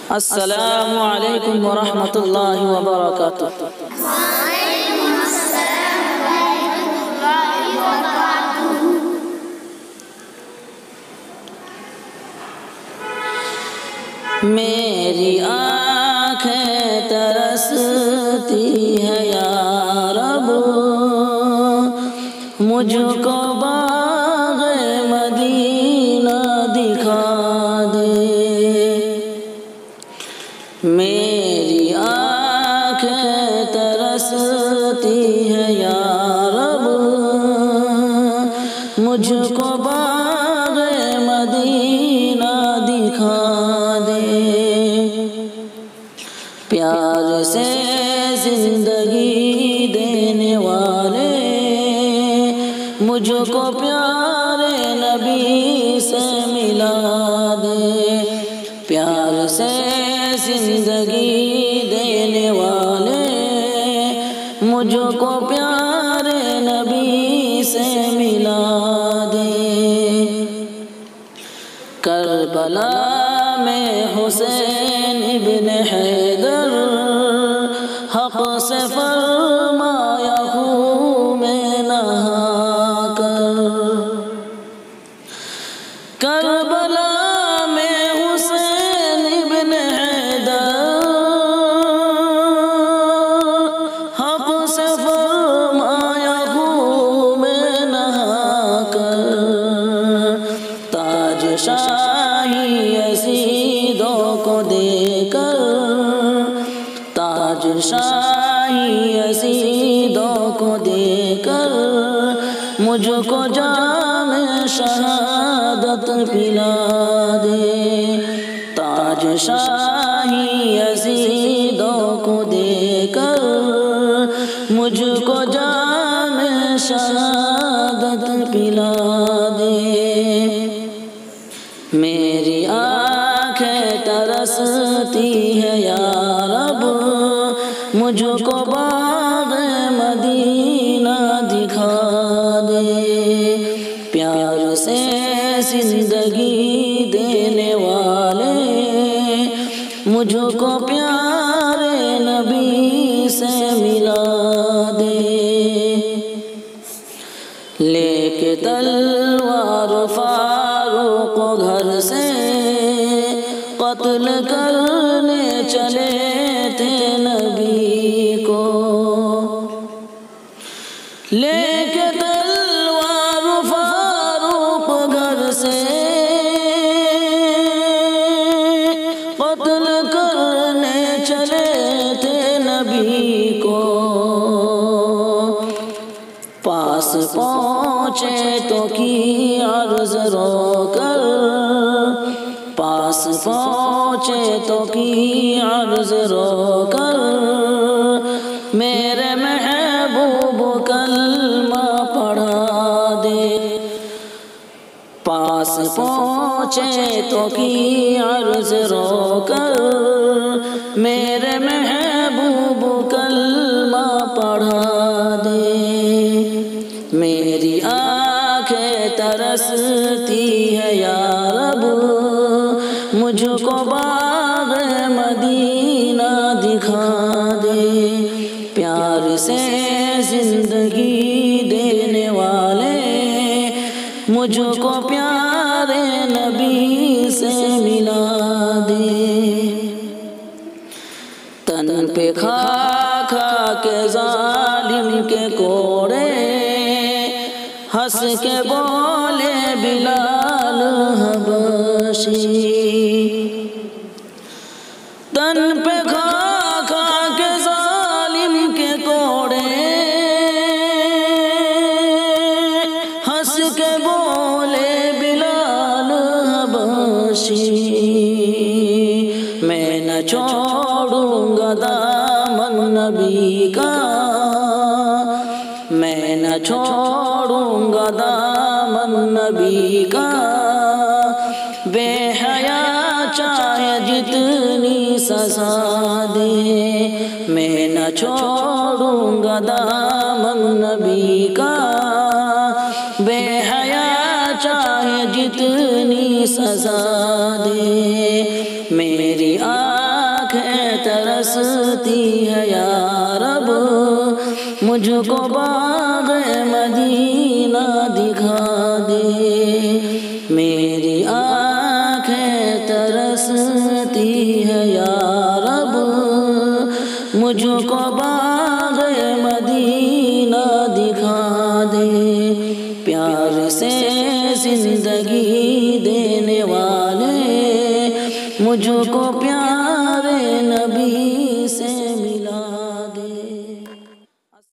अस्सलामु अलैकुम व रहमतुल्लाहि व बरकातुहू। मेरी आँखें तरसती है या रब, मुझको बाग़े मदीना दिखा दे। मेरी आँखें तरसती है या रब, मुझको बाग़े मदीना दिखा दे। प्यार से जिंदगी देने वाले, मुझको प्यारे नबी से मिला दे। प्यार से जिंदगी देने वाले, मुझको प्यारे नबी से मिला दे। करबला में हुसैन इब्न हैदर हक़ से फरमाया खून में नहा कर। करबला में हुसैन इब्न हैदर हक़ से फरमाया खून में नहा कर। ताज शाही यज़ीदों को देकर, ताज शाही यज़ीदों को देकर, मुझको जाम शहादत पिला दे। ताज शाही यज़ीदों को देकर, मुझको जाम शहादत पिला दे। मेरी आँखें तरसती है या रब, मुझको बाग़े मदीना दिखा दे। प्यार से जिंदगी देने वाले, मुझको प्यारे नबी से मिला दे। लेके तलवार फारूक घर से कत्ल करने चले थे नबी को। लेके तलवार फारूक घर से कत्ल करने चले थे नबी को। पास पहुँचे तो की अर्ज़ रोकर, पास पहुँचे तो की अर्ज़ रोकर, मेरे महबूब कलमा पढ़ा दे। पास पहुँचे तो की अर्ज़ रोकर, मेरे महबूब कलमा पढ़ा दे। मेरी आँखें तरसती है या रब, मुझको बाग़े मदीना दिखा दे। प्यार से जिंदगी देने वाले, मुझको प्यारे नबी से मिला दे। तन पे खा खा के जालिम के कोड़े, हंस के बोले बिलाल हबशी। तन पे खा खा के जालिम के कोड़े, हंस के बोले बिलाल हबशी। मैं न छोड़ूंगा दामन नबी का, मैं न छोड़ूंगा दामन नबी का। बेहया चाहे जितनी सजा दे, मैं न छोड़ूंगा दामन नबी का। बेहया चाहे जितनी सजा दे, मेरी तरसती है या रब, मुझको बाग़ मदीना दिखा दे। मेरी आँखें तरसती है या रब, मुझको बाग़ मदीना दिखा दे। प्यार से ज़िंदगी देने वाले, मुझको प्यारे नबी से